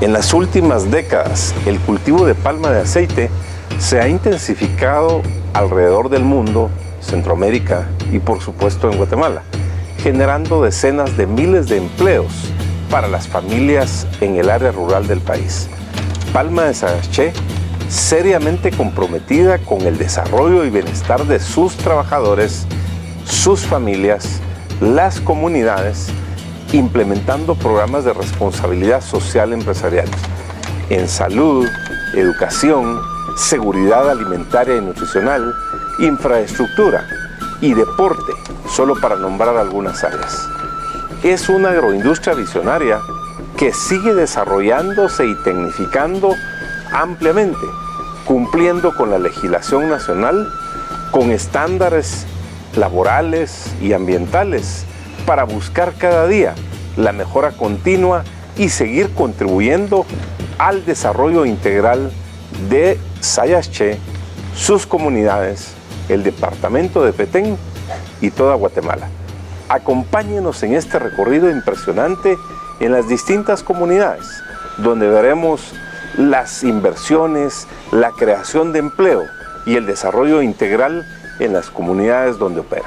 En las últimas décadas, el cultivo de palma de aceite se ha intensificado alrededor del mundo, Centroamérica y por supuesto en Guatemala, generando decenas de miles de empleos para las familias en el área rural del país. Palma de Sagaché, seriamente comprometida con el desarrollo y bienestar de sus trabajadores, sus familias, las comunidades, implementando programas de responsabilidad social empresarial en salud, educación, seguridad alimentaria y nutricional, infraestructura y deporte, solo para nombrar algunas áreas. Es una agroindustria visionaria que sigue desarrollándose y tecnificando ampliamente, cumpliendo con la legislación nacional, con estándares laborales y ambientales, para buscar cada día la mejora continua y seguir contribuyendo al desarrollo integral de Sayaché, sus comunidades, el departamento de Petén y toda Guatemala. Acompáñenos en este recorrido impresionante en las distintas comunidades, donde veremos las inversiones, la creación de empleo y el desarrollo integral en las comunidades donde opera.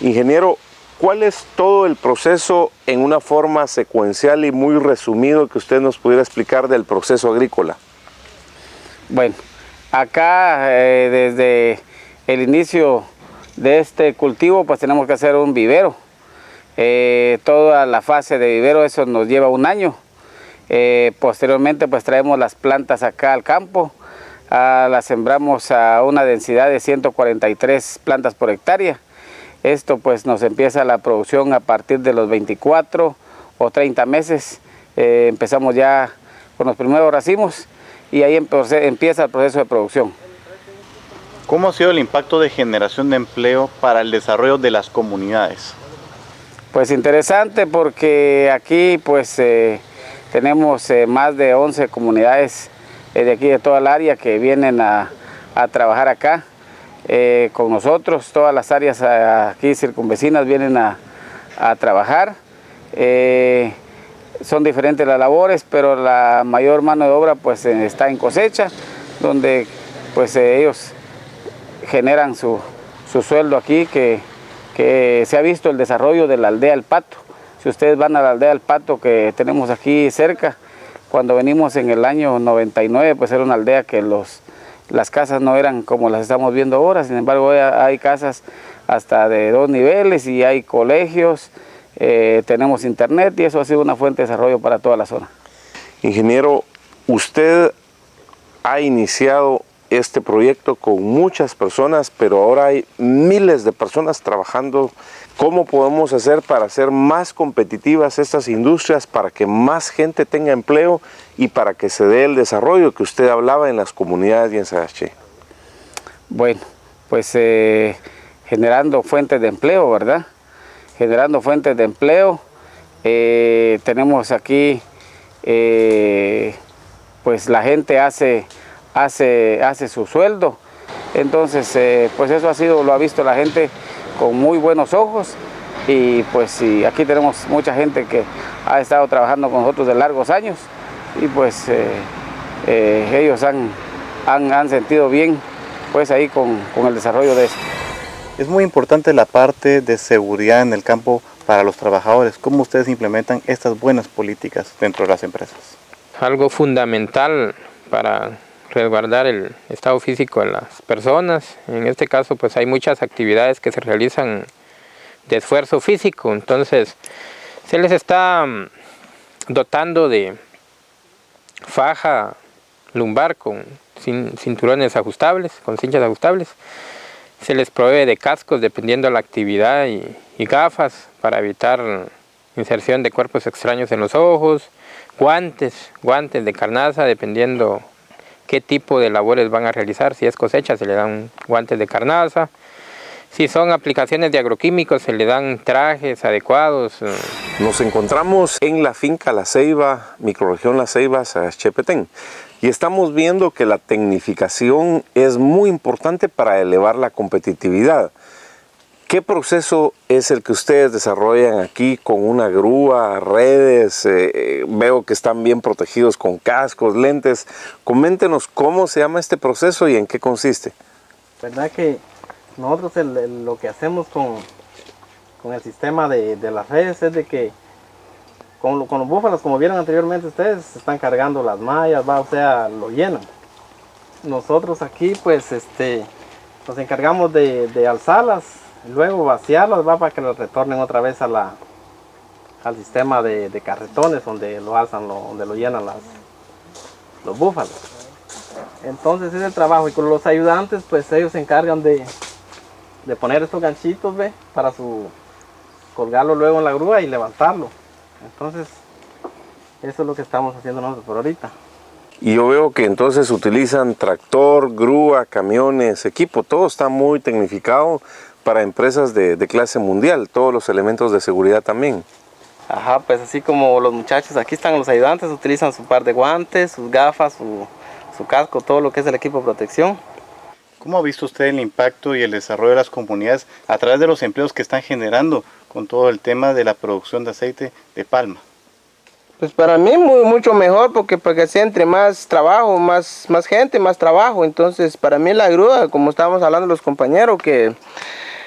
Ingeniero, ¿cuál es todo el proceso en una forma secuencial y muy resumido que usted nos pudiera explicar del proceso agrícola? Bueno, acá desde el inicio de este cultivo pues tenemos que hacer un vivero. Toda la fase de vivero, eso nos lleva un año. Posteriormente pues traemos las plantas acá al campo, las sembramos a una densidad de 143 plantas por hectárea. Esto pues nos empieza la producción a partir de los 24 o 30 meses. Empezamos ya con los primeros racimos y ahí empieza el proceso de producción. ¿Cómo ha sido el impacto de generación de empleo para el desarrollo de las comunidades? Pues interesante, porque aquí pues tenemos más de 11 comunidades de aquí de toda el área que vienen a trabajar acá. Con nosotros, todas las áreas aquí circunvecinas vienen a trabajar. Son diferentes las labores, pero la mayor mano de obra pues está en cosecha, donde pues ellos generan su sueldo aquí, que se ha visto el desarrollo de la aldea El Pato. Si ustedes van a la aldea El Pato que tenemos aquí cerca, cuando venimos en el año 99, pues era una aldea que las casas no eran como las estamos viendo ahora. Sin embargo, hoy hay casas hasta de 2 niveles y hay colegios, tenemos internet, y eso ha sido una fuente de desarrollo para toda la zona. Ingeniero, usted ha iniciado este proyecto con muchas personas, pero ahora hay miles de personas trabajando. ¿Cómo podemos hacer para hacer más competitivas estas industrias, para que más gente tenga empleo y para que se dé el desarrollo que usted hablaba en las comunidades y en Sagaché? Bueno, pues generando fuentes de empleo, ¿verdad? Generando fuentes de empleo. Tenemos aquí, pues la gente hace su sueldo. Entonces, pues eso lo ha visto la gente con muy buenos ojos, y pues aquí tenemos mucha gente que ha estado trabajando con nosotros de largos años, y pues ellos han sentido bien pues ahí con el desarrollo de esto. Es muy importante la parte de seguridad en el campo para los trabajadores. ¿Cómo ustedes implementan estas buenas políticas dentro de las empresas? Algo fundamental para resguardar el estado físico de las personas. En este caso pues hay muchas actividades que se realizan de esfuerzo físico, entonces se les está dotando de faja lumbar con cinturones ajustables, con cinchas ajustables. Se les provee de cascos dependiendo de la actividad y gafas para evitar inserción de cuerpos extraños en los ojos, guantes de carnaza dependiendo qué tipo de labores van a realizar. Si es cosecha se le dan guantes de carnaza, Si son aplicaciones de agroquímicos, se le dan trajes adecuados. Nos encontramos en la finca La Ceiba, microrregión La Ceiba, Sayas-Chepetén, y estamos viendo que la tecnificación es muy importante para elevar la competitividad. ¿Qué proceso es el que ustedes desarrollan aquí con una grúa, redes? Veo que están bien protegidos con cascos, lentes. Coméntenos cómo se llama este proceso y en qué consiste. Verdad que nosotros lo que hacemos con el sistema de las redes es de que con los búfalos, como vieron anteriormente ustedes, se están cargando las mallas, o sea, lo llenan. Nosotros aquí pues nos encargamos de alzarlas, luego vaciarlas, para que las retornen otra vez al sistema de carretones donde lo alzan, donde lo llenan los búfalos. Entonces ese es el trabajo, y con los ayudantes pues ellos se encargan de poner estos ganchitos, para colgarlo luego en la grúa y levantarlo. Entonces eso es lo que estamos haciendo nosotros por ahorita. Y yo veo que entonces utilizan tractor, grúa, camiones, equipo, todo está muy tecnificado para empresas de clase mundial, todos los elementos de seguridad también. Ajá, pues así como los muchachos, aquí están los ayudantes, utilizan su par de guantes, sus gafas, su casco, todo lo que es el equipo de protección. ¿Cómo ha visto usted el impacto y el desarrollo de las comunidades a través de los empleos que están generando con todo el tema de la producción de aceite de palma? Pues para mí mucho mejor, porque si entre más trabajo, más gente, más trabajo. Entonces para mí la grúa, como estábamos hablando los compañeros, que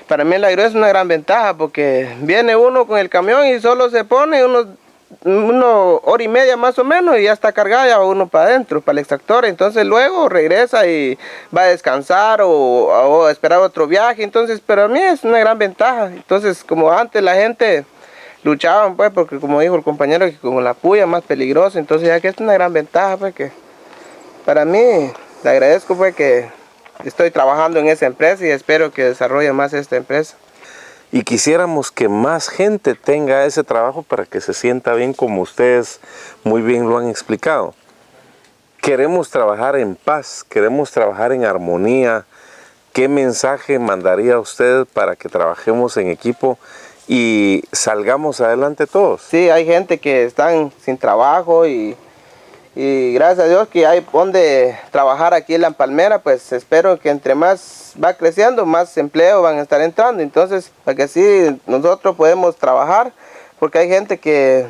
para mí la grúa es una gran ventaja, porque viene uno con el camión y solo se pone una hora y media más o menos y ya está cargado, ya va uno para adentro, para el extractor. Entonces luego regresa y va a descansar o a esperar otro viaje. Entonces para mí es una gran ventaja. Entonces, como antes la gente luchaban, pues, porque como dijo el compañero, que con la puya más peligrosa. Entonces ya que es una gran ventaja, pues, que para mí le agradezco, pues, que estoy trabajando en esa empresa y espero que desarrolle más esta empresa. Y quisiéramos que más gente tenga ese trabajo para que se sienta bien, como ustedes muy bien lo han explicado. Queremos trabajar en paz, queremos trabajar en armonía. ¿Qué mensaje mandaría usted para que trabajemos en equipo y salgamos adelante todos? Sí, hay gente que están sin trabajo y gracias a Dios que hay donde trabajar aquí en La Palmera. Pues espero que entre más va creciendo, más empleo van a estar entrando. Entonces, para que así nosotros podemos trabajar, porque hay gente que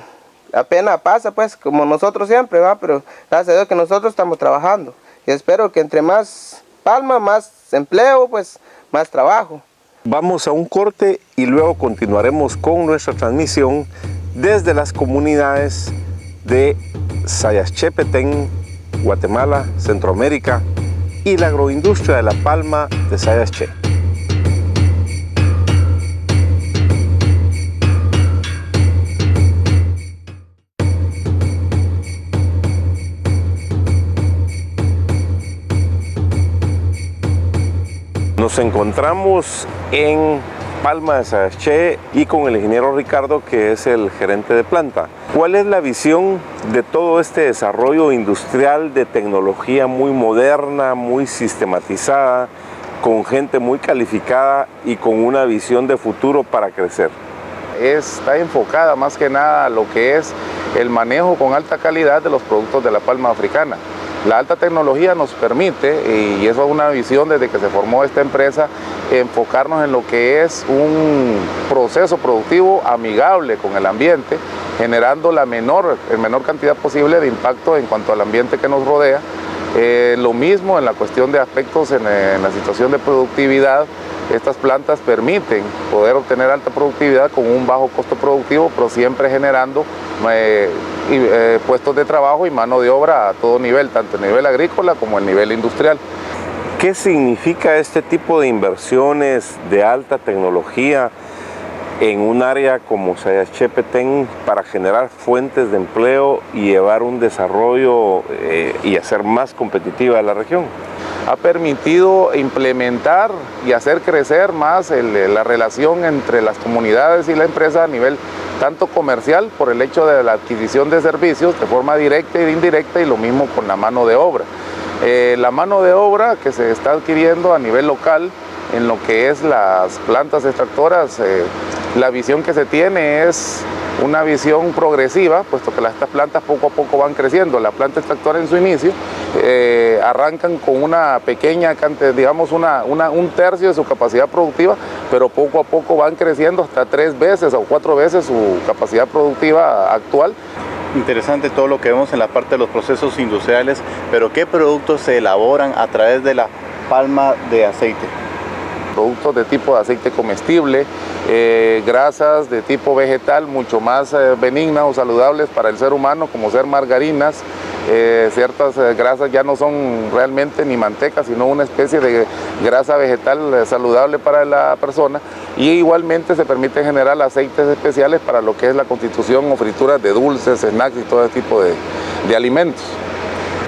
apenas pasa, pues, como nosotros siempre, pero gracias a Dios que nosotros estamos trabajando. Y espero que entre más palma, más empleo, pues, más trabajo. Vamos a un corte y luego continuaremos con nuestra transmisión desde las comunidades de Sayas-Chepetén, Guatemala, Centroamérica y la agroindustria de la palma de Sayas-Che. Nos encontramos en Palma de Sayas-Che y con el ingeniero Ricardo, que es el gerente de planta. ¿Cuál es la visión de todo este desarrollo industrial de tecnología muy moderna, muy sistematizada, con gente muy calificada y con una visión de futuro para crecer? Está enfocada más que nada a lo que es el manejo con alta calidad de los productos de la palma africana. La alta tecnología nos permite, y eso es una visión desde que se formó esta empresa, enfocarnos en lo que es un proceso productivo amigable con el ambiente, generando la menor cantidad posible de impacto en cuanto al ambiente que nos rodea. Lo mismo en la cuestión de aspectos en la situación de productividad. Estas plantas permiten poder obtener alta productividad con un bajo costo productivo, pero siempre generando puestos de trabajo y mano de obra a todo nivel, tanto a nivel agrícola como a nivel industrial. ¿Qué significa este tipo de inversiones de alta tecnología en un área como Sayas-Chepetén para generar fuentes de empleo y llevar un desarrollo y hacer más competitiva a la región? Ha permitido implementar y hacer crecer más la relación entre las comunidades y la empresa a nivel tanto comercial, por el hecho de la adquisición de servicios de forma directa e indirecta, y lo mismo con la mano de obra. La mano de obra que se está adquiriendo a nivel local en lo que es las plantas extractoras, la visión que se tiene es una visión progresiva, puesto que estas plantas poco a poco van creciendo. La planta extractora en su inicio arrancan con una pequeña cantidad, digamos un tercio de su capacidad productiva, pero poco a poco van creciendo hasta 3 veces o 4 veces su capacidad productiva actual. Interesante todo lo que vemos en la parte de los procesos industriales, pero ¿qué productos se elaboran a través de la palma de aceite? Productos de tipo de aceite comestible, grasas de tipo vegetal mucho más benignas o saludables para el ser humano, como ser margarinas. Ciertas grasas ya no son realmente ni manteca, sino una especie de grasa vegetal saludable para la persona, y igualmente se permite generar aceites especiales para lo que es la constitución o frituras de dulces, snacks y todo ese tipo de alimentos.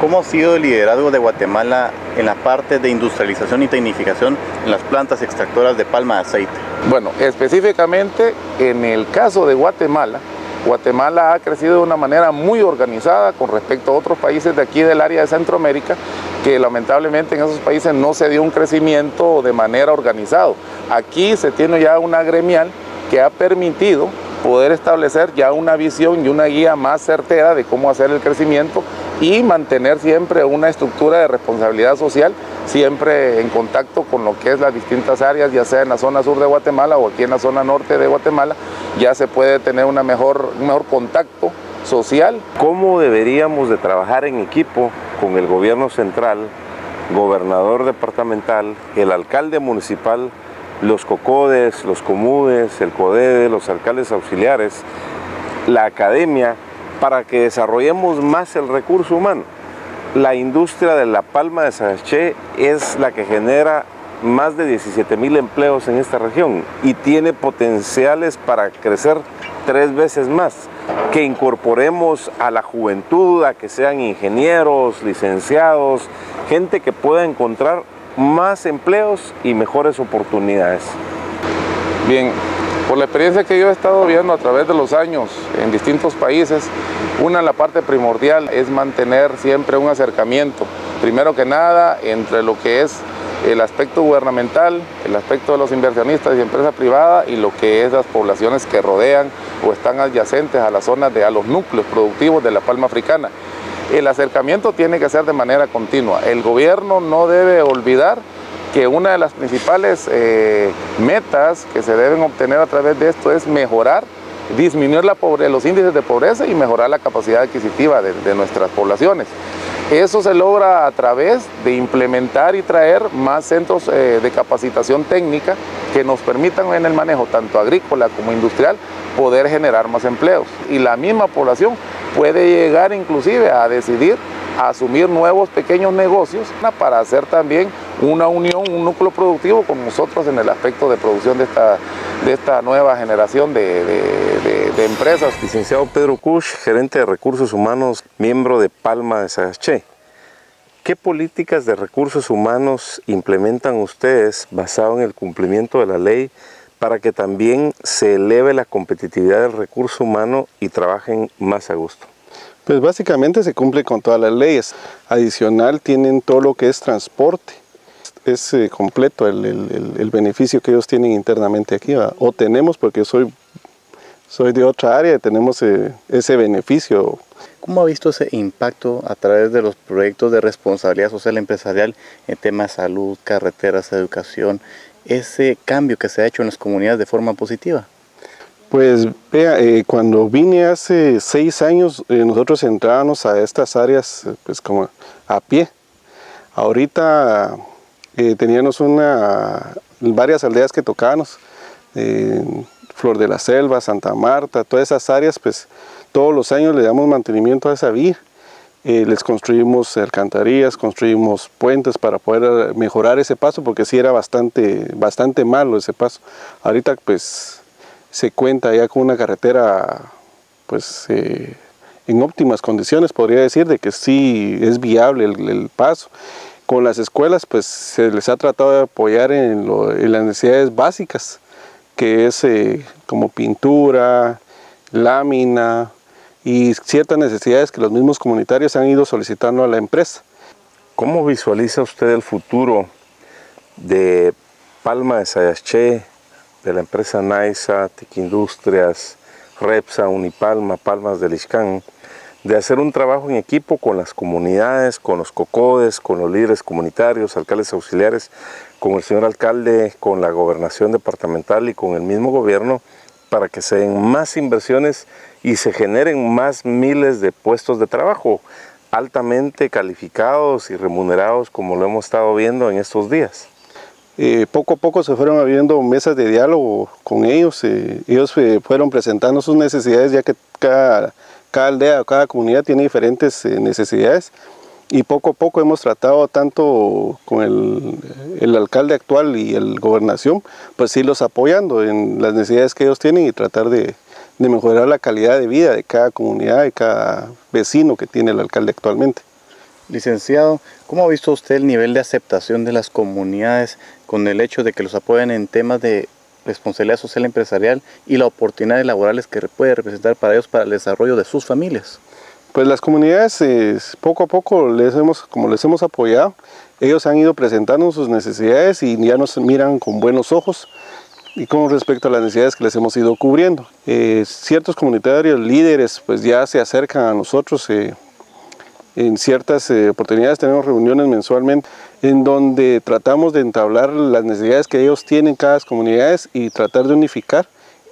¿Cómo ha sido el liderazgo de Guatemala en la parte de industrialización y tecnificación en las plantas extractoras de palma de aceite? Bueno, específicamente en el caso de Guatemala, Guatemala ha crecido de una manera muy organizada con respecto a otros países de aquí del área de Centroamérica, que lamentablemente en esos países no se dio un crecimiento de manera organizada. Aquí se tiene ya una gremial que ha permitido poder establecer ya una visión y una guía más certera de cómo hacer el crecimiento y mantener siempre una estructura de responsabilidad social, siempre en contacto con lo que es las distintas áreas, ya sea en la zona sur de Guatemala o aquí en la zona norte de Guatemala, ya se puede tener un mejor contacto social. ¿Cómo deberíamos de trabajar en equipo con el gobierno central, gobernador departamental, el alcalde municipal, los COCODES, los COMUDES, el CODEDE, los alcaldes auxiliares, la academia, para que desarrollemos más el recurso humano? La industria de la palma de Sahaché es la que genera más de 17,000 empleos en esta región y tiene potenciales para crecer 3 veces más. Que incorporemos a la juventud, a que sean ingenieros, licenciados, gente que pueda encontrar más empleos y mejores oportunidades. Bien, por la experiencia que yo he estado viendo a través de los años en distintos países, la parte primordial es mantener siempre un acercamiento, primero que nada, entre lo que es el aspecto gubernamental, el aspecto de los inversionistas y empresa privada y lo que es las poblaciones que rodean o están adyacentes a las zonas a los núcleos productivos de la palma africana. El acercamiento tiene que ser de manera continua. El gobierno no debe olvidar que una de las principales metas que se deben obtener a través de esto es mejorar, disminuir los índices de pobreza y mejorar la capacidad adquisitiva de nuestras poblaciones. Eso se logra a través de implementar y traer más centros de capacitación técnica que nos permitan en el manejo tanto agrícola como industrial poder generar más empleos. Y la misma población puede llegar inclusive a decidir a asumir nuevos pequeños negocios para hacer también una unión, un núcleo productivo con nosotros en el aspecto de producción de esta nueva generación de empresas. Licenciado Pedro Kusch, gerente de recursos humanos, miembro de Palma de Sahaché. ¿Qué políticas de recursos humanos implementan ustedes basado en el cumplimiento de la ley para que también se eleve la competitividad del recurso humano y trabajen más a gusto? Pues básicamente se cumple con todas las leyes. Adicional tienen todo lo que es transporte. Es completo el beneficio que ellos tienen internamente aquí, ¿verdad? O tenemos, porque soy de otra área, tenemos ese beneficio. ¿Cómo ha visto ese impacto a través de los proyectos de responsabilidad social empresarial en temas de salud, carreteras, educación, ese cambio que se ha hecho en las comunidades de forma positiva? Pues vea, cuando vine hace 6 años, nosotros entrábamos a estas áreas pues como a pie. Ahorita teníamos varias aldeas que tocábamos, Flor de la Selva, Santa Marta, todas esas áreas, pues todos los años le damos mantenimiento a esa vía. Les construimos alcantarillas, construimos puentes para poder mejorar ese paso, porque sí era bastante malo ese paso. Ahorita pues se cuenta ya con una carretera pues en óptimas condiciones, podría decir, de que sí es viable el paso. Con las escuelas pues se les ha tratado de apoyar en las necesidades básicas, que es como pintura, lámina y ciertas necesidades que los mismos comunitarios han ido solicitando a la empresa. ¿Cómo visualiza usted el futuro de Palma de Sayaché, de la empresa Naisa, Tiquindustrias, Repsa, Unipalma, Palmas del Ixcán, de hacer un trabajo en equipo con las comunidades, con los COCODES, con los líderes comunitarios, alcaldes auxiliares, con el señor alcalde, con la gobernación departamental y con el mismo gobierno, para que se den más inversiones y se generen más miles de puestos de trabajo altamente calificados y remunerados, como lo hemos estado viendo en estos días. Poco a poco se fueron abriendo mesas de diálogo con ellos. Ellos fueron presentando sus necesidades, ya que cada aldea o cada comunidad tiene diferentes necesidades. Y poco a poco hemos tratado, tanto con el alcalde actual y el gobernación, pues irlos apoyando en las necesidades que ellos tienen y tratar de mejorar la calidad de vida de cada comunidad, de cada vecino que tiene el alcalde actualmente. Licenciado, ¿cómo ha visto usted el nivel de aceptación de las comunidades con el hecho de que los apoyen en temas de responsabilidad social empresarial y las oportunidades laborales que puede representar para ellos para el desarrollo de sus familias? Pues las comunidades poco a poco, como les hemos apoyado, ellos han ido presentando sus necesidades y ya nos miran con buenos ojos y con respecto a las necesidades que les hemos ido cubriendo. Ciertos comunitarios líderes pues ya se acercan a nosotros. En ciertas oportunidades tenemos reuniones mensualmente en donde tratamos de entablar las necesidades que ellos tienen cada comunidad y tratar de unificar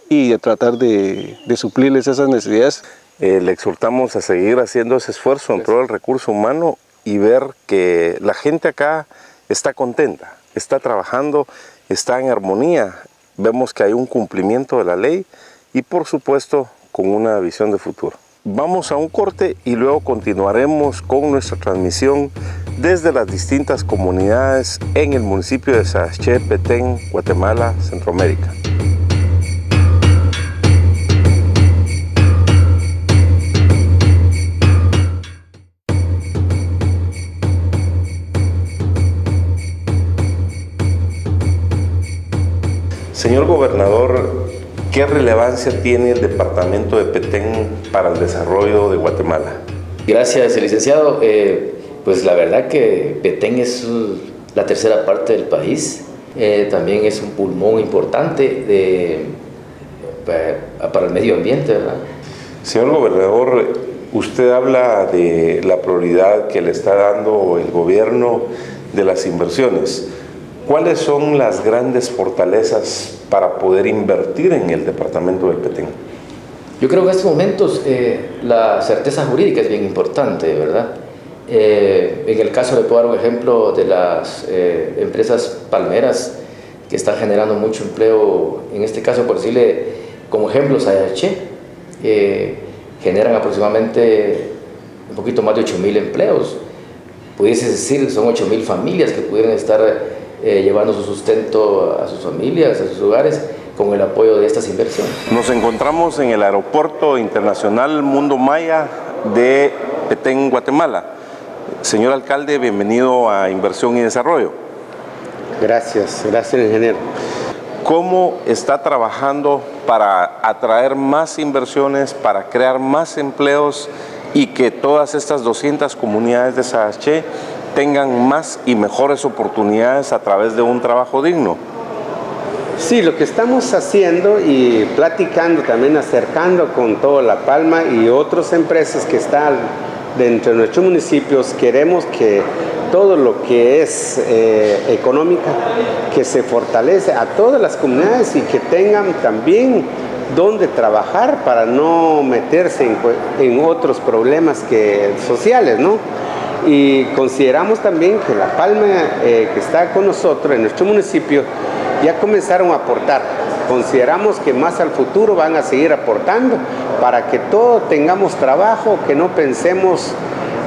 y de tratar de suplirles esas necesidades. Le exhortamos a seguir haciendo ese esfuerzo en pro del recurso humano y ver que la gente acá está contenta, está trabajando, está en armonía. Vemos que hay un cumplimiento de la ley y por supuesto con una visión de futuro. Vamos a un corte y luego continuaremos con nuestra transmisión desde las distintas comunidades en el municipio de Sayaché, Petén, Guatemala, Centroamérica. Señor gobernador, ¿qué relevancia tiene el departamento de Petén para el desarrollo de Guatemala? Gracias, licenciado. Pues la verdad que Petén es la tercera parte del país. También es un pulmón importante para el medio ambiente, ¿verdad? Señor gobernador, usted habla de la prioridad que le está dando el gobierno de las inversiones. ¿Cuáles son las grandes fortalezas para poder invertir en el departamento de Petén? Yo creo que en estos momentos la certeza jurídica es bien importante, ¿verdad? En el caso, le puedo dar un ejemplo de las empresas palmeras que están generando mucho empleo. En este caso, por decirle como ejemplo, Sayaché, generan aproximadamente un poquito más de 8,000 empleos. Pudiese decir, son 8,000 familias que pudieran estar llevando su sustento a sus familias, a sus hogares, con el apoyo de estas inversiones. Nos encontramos en el Aeropuerto Internacional Mundo Maya de Petén, Guatemala. Señor alcalde, bienvenido a Inversión y Desarrollo. Gracias, ingeniero. ¿Cómo está trabajando para atraer más inversiones, para crear más empleos y que todas estas 200 comunidades de Sayaché tengan más y mejores oportunidades a través de un trabajo digno? Sí, lo que estamos haciendo y platicando también, acercando con toda La Palma y otras empresas que están dentro de nuestros municipios, queremos que todo lo que es económica, que se fortalece a todas las comunidades y que tengan también donde trabajar para no meterse en otros problemas sociales, ¿no? Y consideramos también que La Palma, que está con nosotros en nuestro municipio, ya comenzaron a aportar. Consideramos que más al futuro van a seguir aportando para que todos tengamos trabajo, que no pensemos,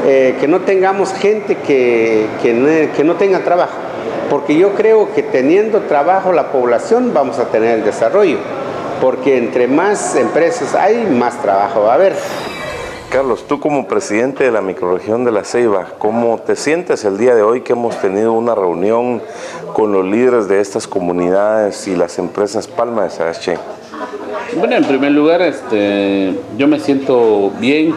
que no tengamos gente que no tenga trabajo. Porque yo creo que teniendo trabajo la población vamos a tener el desarrollo. Porque entre más empresas hay, más trabajo va a haber. Carlos, tú como presidente de la microrregión de La Ceiba, ¿cómo te sientes el día de hoy que hemos tenido una reunión con los líderes de estas comunidades y las empresas Palma de Sayaché? Bueno, en primer lugar, yo me siento bien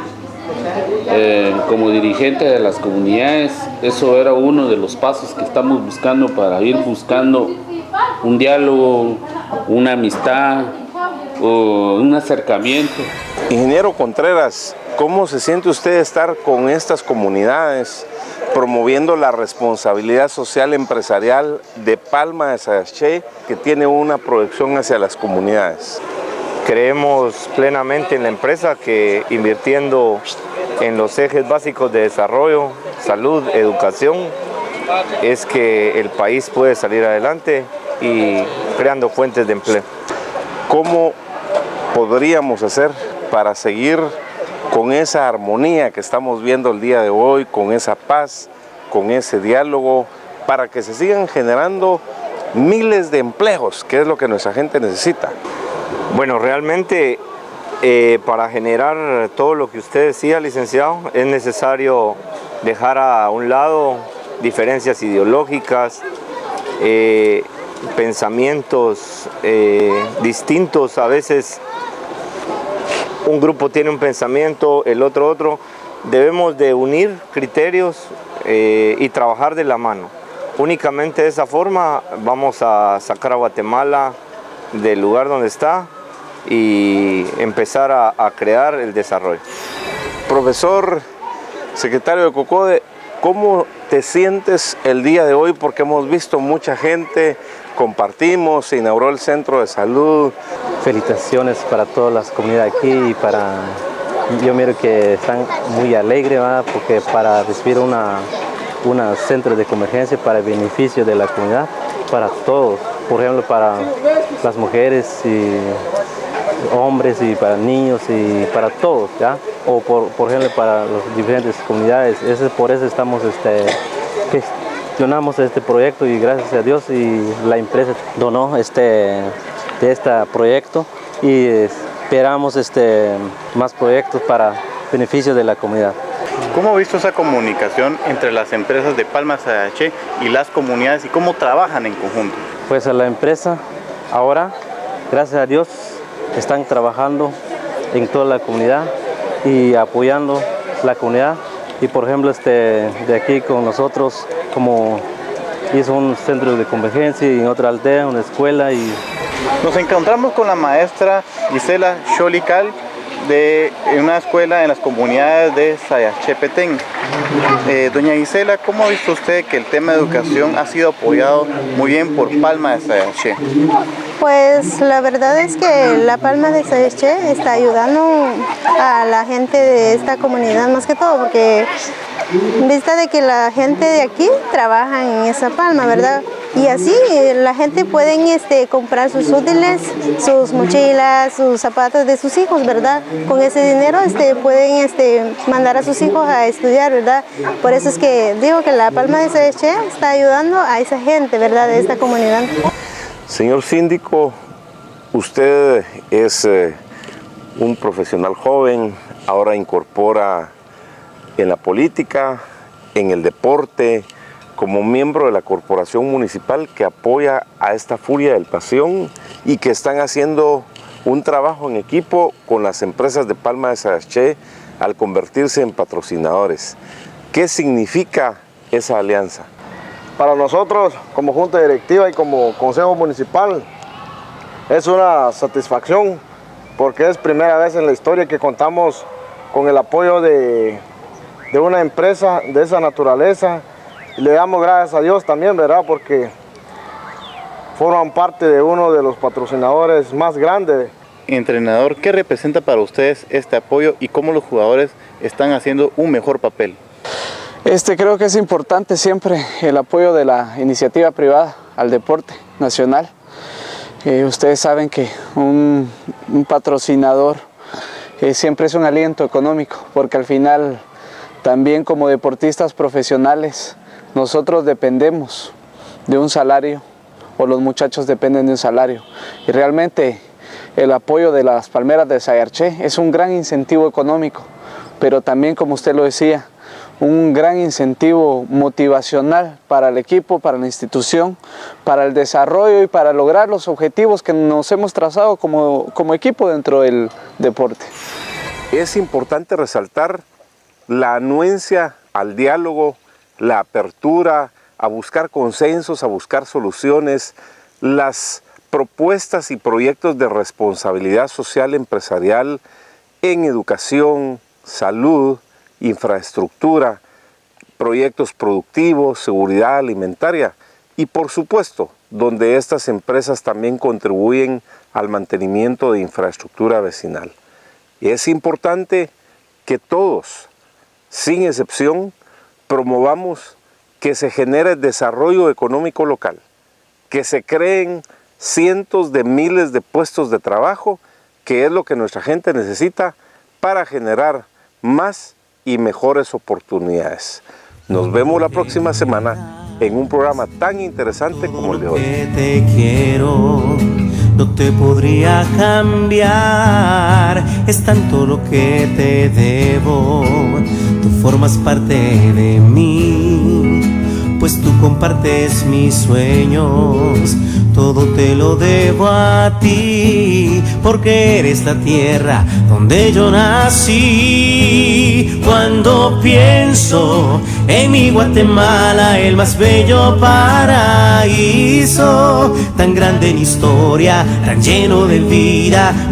como dirigente de las comunidades. Eso era uno de los pasos que estamos buscando para ir buscando un diálogo, una amistad o un acercamiento. Ingeniero Contreras, ¿cómo se siente usted estar con estas comunidades promoviendo la responsabilidad social empresarial de Palma de Sayaché, que tiene una proyección hacia las comunidades? Creemos plenamente en la empresa que invirtiendo en los ejes básicos de desarrollo, salud, educación, es que el país puede salir adelante y creando fuentes de empleo. ¿Cómo podríamos hacer para seguir con esa armonía que estamos viendo el día de hoy, con esa paz, con ese diálogo, para que se sigan generando miles de empleos, que es lo que nuestra gente necesita? Bueno, realmente para generar todo lo que usted decía, licenciado, es necesario dejar a un lado diferencias ideológicas, pensamientos distintos. A veces un grupo tiene un pensamiento, el otro. Debemos de unir criterios y trabajar de la mano. Únicamente de esa forma vamos a sacar a Guatemala del lugar donde está y empezar a crear el desarrollo. Profesor, secretario de COCODE, ¿cómo te sientes el día de hoy? Porque hemos visto mucha gente, compartimos, se inauguró el centro de salud. Felicitaciones para todas las comunidades aquí y yo miro que están muy alegres, ¿verdad? Porque para recibir un centro de convergencia para el beneficio de la comunidad, para todos, por ejemplo para las mujeres y hombres y para niños y para todos, ¿ya? O por ejemplo para las diferentes comunidades. Por eso estamos gestionamos este proyecto y gracias a Dios y la empresa donó este proyecto y esperamos más proyectos para beneficio de la comunidad. ¿Cómo ha visto esa comunicación entre las empresas de Palma de Sayaché y las comunidades y cómo trabajan en conjunto? Pues a la empresa ahora, gracias a Dios, están trabajando en toda la comunidad y apoyando la comunidad. Y por ejemplo, de aquí con nosotros, como hizo un centro de convergencia y en otra aldea, una escuela. Y nos encontramos con la maestra Gisela Xolical de una escuela en las comunidades de Sayaché Petén. Doña Gisela, ¿cómo ha visto usted que el tema de educación ha sido apoyado muy bien por Palma de Sayaché? Pues la verdad es que la Palma de Sayaché está ayudando a la gente de esta comunidad más que todo, porque en vista de que la gente de aquí trabaja en esa palma, ¿verdad? Y así la gente puede comprar sus útiles, sus mochilas, sus zapatos de sus hijos, ¿verdad? Con ese dinero pueden mandar a sus hijos a estudiar, ¿verdad? Por eso es que digo que la Palma de Sayaché está ayudando a esa gente, ¿verdad? De esta comunidad. Señor síndico, usted es un profesional joven, ahora incorpora en la política, en el deporte, como miembro de la corporación municipal que apoya a esta Furia del Pasión y que están haciendo un trabajo en equipo con las empresas de Palma de Sayaché al convertirse en patrocinadores. ¿Qué significa esa alianza? Para nosotros, como Junta Directiva y como Consejo Municipal, es una satisfacción porque es primera vez en la historia que contamos con el apoyo de una empresa de esa naturaleza. Y le damos gracias a Dios también, ¿verdad? Porque forman parte de uno de los patrocinadores más grandes. Entrenador, ¿qué representa para ustedes este apoyo y cómo los jugadores están haciendo un mejor papel? Creo que es importante siempre el apoyo de la iniciativa privada al deporte nacional. Ustedes saben que un patrocinador siempre es un aliento económico, porque al final también como deportistas profesionales nosotros dependemos de un salario, o los muchachos dependen de un salario, y realmente el apoyo de las Palmeras de Sayaché es un gran incentivo económico, pero también, como usted lo decía, un gran incentivo motivacional para el equipo, para la institución, para el desarrollo y para lograr los objetivos que nos hemos trazado como equipo dentro del deporte. Es importante resaltar la anuencia al diálogo, la apertura a buscar consensos, a buscar soluciones las propuestas y proyectos de responsabilidad social empresarial en educación, salud, infraestructura, proyectos productivos, seguridad alimentaria y por supuesto donde estas empresas también contribuyen al mantenimiento de infraestructura vecinal. Es importante que todos, sin excepción, promovamos que se genere desarrollo económico local, que se creen cientos de miles de puestos de trabajo, que es lo que nuestra gente necesita para generar más y mejores oportunidades. Nos vemos la próxima semana en un programa tan interesante como el de hoy. Te quiero, no te podría cambiar, es tanto lo que te debo, tú formas parte de mí, pues tú compartes mis sueños, todo te lo debo a ti, porque eres la tierra donde yo nací. Cuando pienso en mi Guatemala, el más bello paraíso, tan grande en historia, tan lleno de vida,